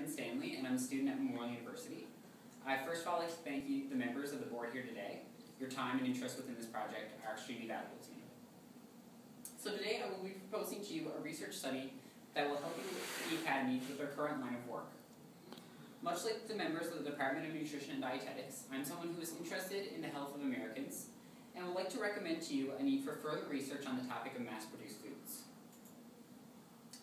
Stanley, and I'm a student at Memorial University. First of all, I'd like to thank the members of the board here today. Your time and interest within this project are extremely valuable to me. So today I will be proposing to you a research study that will help the Academy with their current line of work. Much like the members of the Department of Nutrition and Dietetics, I'm someone who is interested in the health of Americans and would like to recommend to you a need for further research on the topic of mass-produced foods.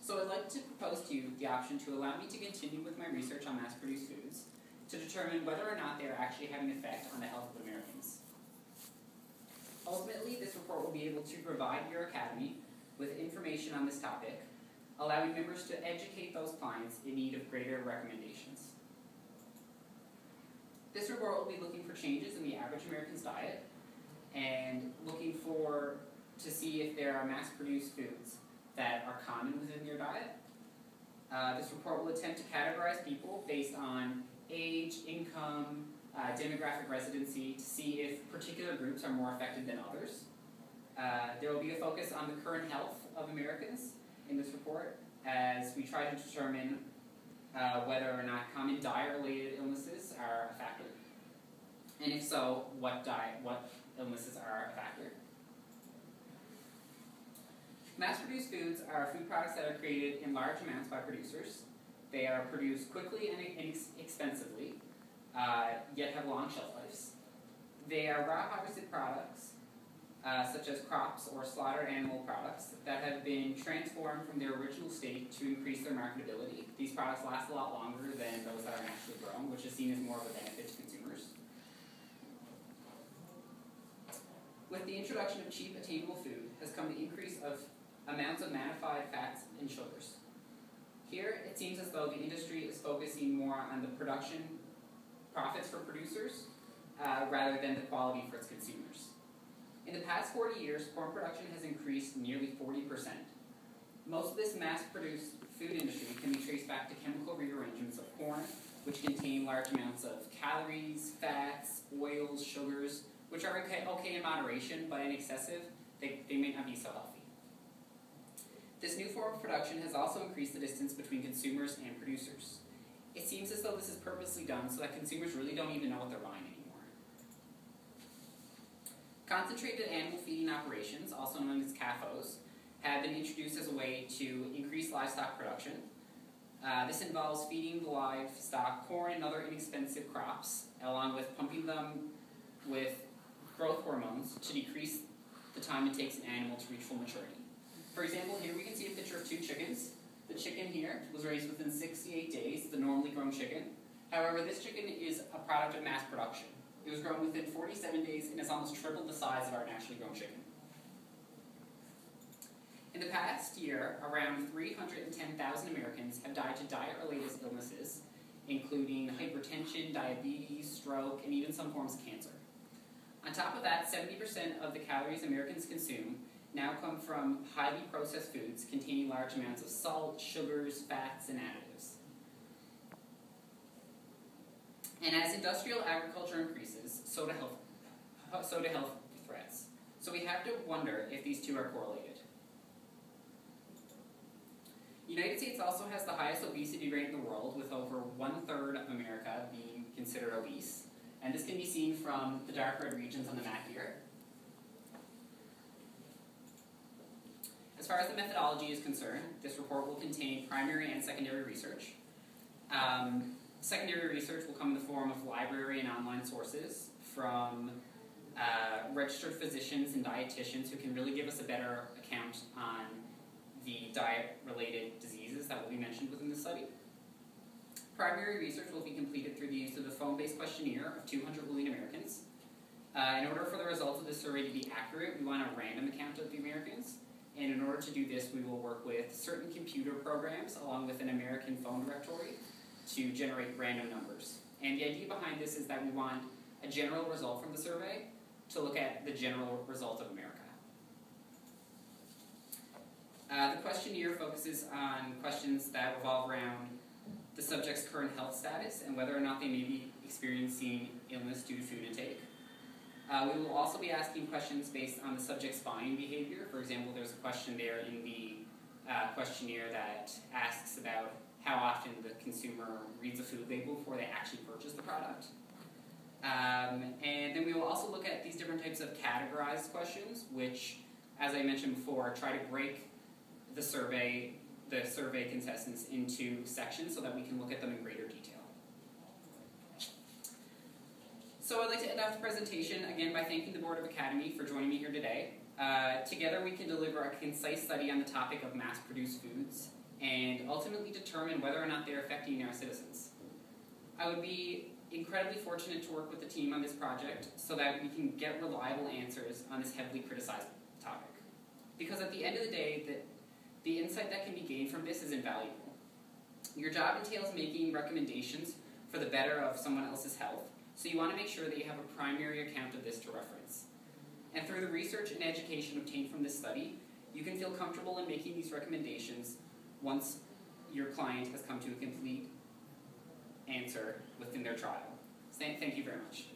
So I'd like to propose to you the option to allow me to continue with my research on mass-produced foods to determine whether or not they are actually having an effect on the health of Americans. Ultimately, this report will be able to provide your Academy with information on this topic, allowing members to educate those clients in need of greater recommendations. This report will be looking for changes in the average American's diet and looking to see if there are mass-produced foods that are common within your diet. This report will attempt to categorize people based on age, income, demographic residency to see if particular groups are more affected than others. There will be a focus on the current health of Americans in this report as we try to determine whether or not common diet-related illnesses are a factor, and if so, what illnesses are a factor. Mass-produced foods are food products that are created in large amounts by producers. They are produced quickly and inexpensively, yet have long shelf lives. They are raw harvested products, such as crops or slaughtered animal products, that have been transformed from their original state to increase their marketability. These products last a lot longer than those that are naturally grown, which is seen as more of a benefit to consumers. With the introduction of cheap, attainable food has come the increase of amounts of modified fats and sugars. Here, it seems as though the industry is focusing more on the production profits for producers rather than the quality for its consumers. In the past 40 years, corn production has increased nearly 40%. Most of this mass-produced food industry can be traced back to chemical rearrangements of corn, which contain large amounts of calories, fats, oils, sugars, which are okay in moderation, but in excessive, they may not be so healthy. This new form of production has also increased the distance between consumers and producers. It seems as though this is purposely done so that consumers really don't even know what they're buying anymore. Concentrated animal feeding operations, also known as CAFOs, have been introduced as a way to increase livestock production. This involves feeding the livestock corn and other inexpensive crops, along with pumping them with growth hormones to decrease the time it takes an animal to reach full maturity. For example, here we can see a picture of two chickens. The chicken here was raised within 68 days, the normally grown chicken. However, this chicken is a product of mass production. It was grown within 47 days and has almost tripled the size of our naturally grown chicken. In the past year, around 310,000 Americans have died to diet-related illnesses, including hypertension, diabetes, stroke, and even some forms of cancer. On top of that, 70% of the calories Americans consume now come from highly processed foods containing large amounts of salt, sugars, fats, and additives. And as industrial agriculture increases, so do health threats. So we have to wonder if these two are correlated. The United States also has the highest obesity rate in the world, with over 1/3 of America being considered obese. And this can be seen from the dark red regions on the map here. As far as the methodology is concerned, this report will contain primary and secondary research. Secondary research will come in the form of library and online sources from registered physicians and dietitians who can really give us a better account on the diet-related diseases that will be mentioned within the study. Primary research will be completed through the use of the phone-based questionnaire of 200 million Americans. In order for the results of this survey to be accurate, we want a random account of the Americans. And in order to do this, we will work with certain computer programs along with an American phone directory to generate random numbers. And the idea behind this is that we want a general result from the survey to look at the general result of America. The questionnaire focuses on questions that revolve around the subject's current health status and whether or not they may be experiencing illness due to food intake. We will also be asking questions based on the subject's buying behavior. For example, there's a question there in the questionnaire that asks about how often the consumer reads a food label before they actually purchase the product. And then we will also look at these different types of categorized questions, which, as I mentioned before, try to break the survey contestants into sections so that we can look at them in greater detail. So I'd like to end off the presentation again by thanking the Board of Academy for joining me here today. Together we can deliver a concise study on the topic of mass-produced foods and ultimately determine whether or not they're affecting our citizens. I would be incredibly fortunate to work with the team on this project so that we can get reliable answers on this heavily criticized topic. Because at the end of the day, the insight that can be gained from this is invaluable. Your job entails making recommendations for the better of someone else's health, so you want to make sure that you have a primary account of this to reference. And through the research and education obtained from this study, you can feel comfortable in making these recommendations once your client has come to a complete answer within their trial. Thank you very much.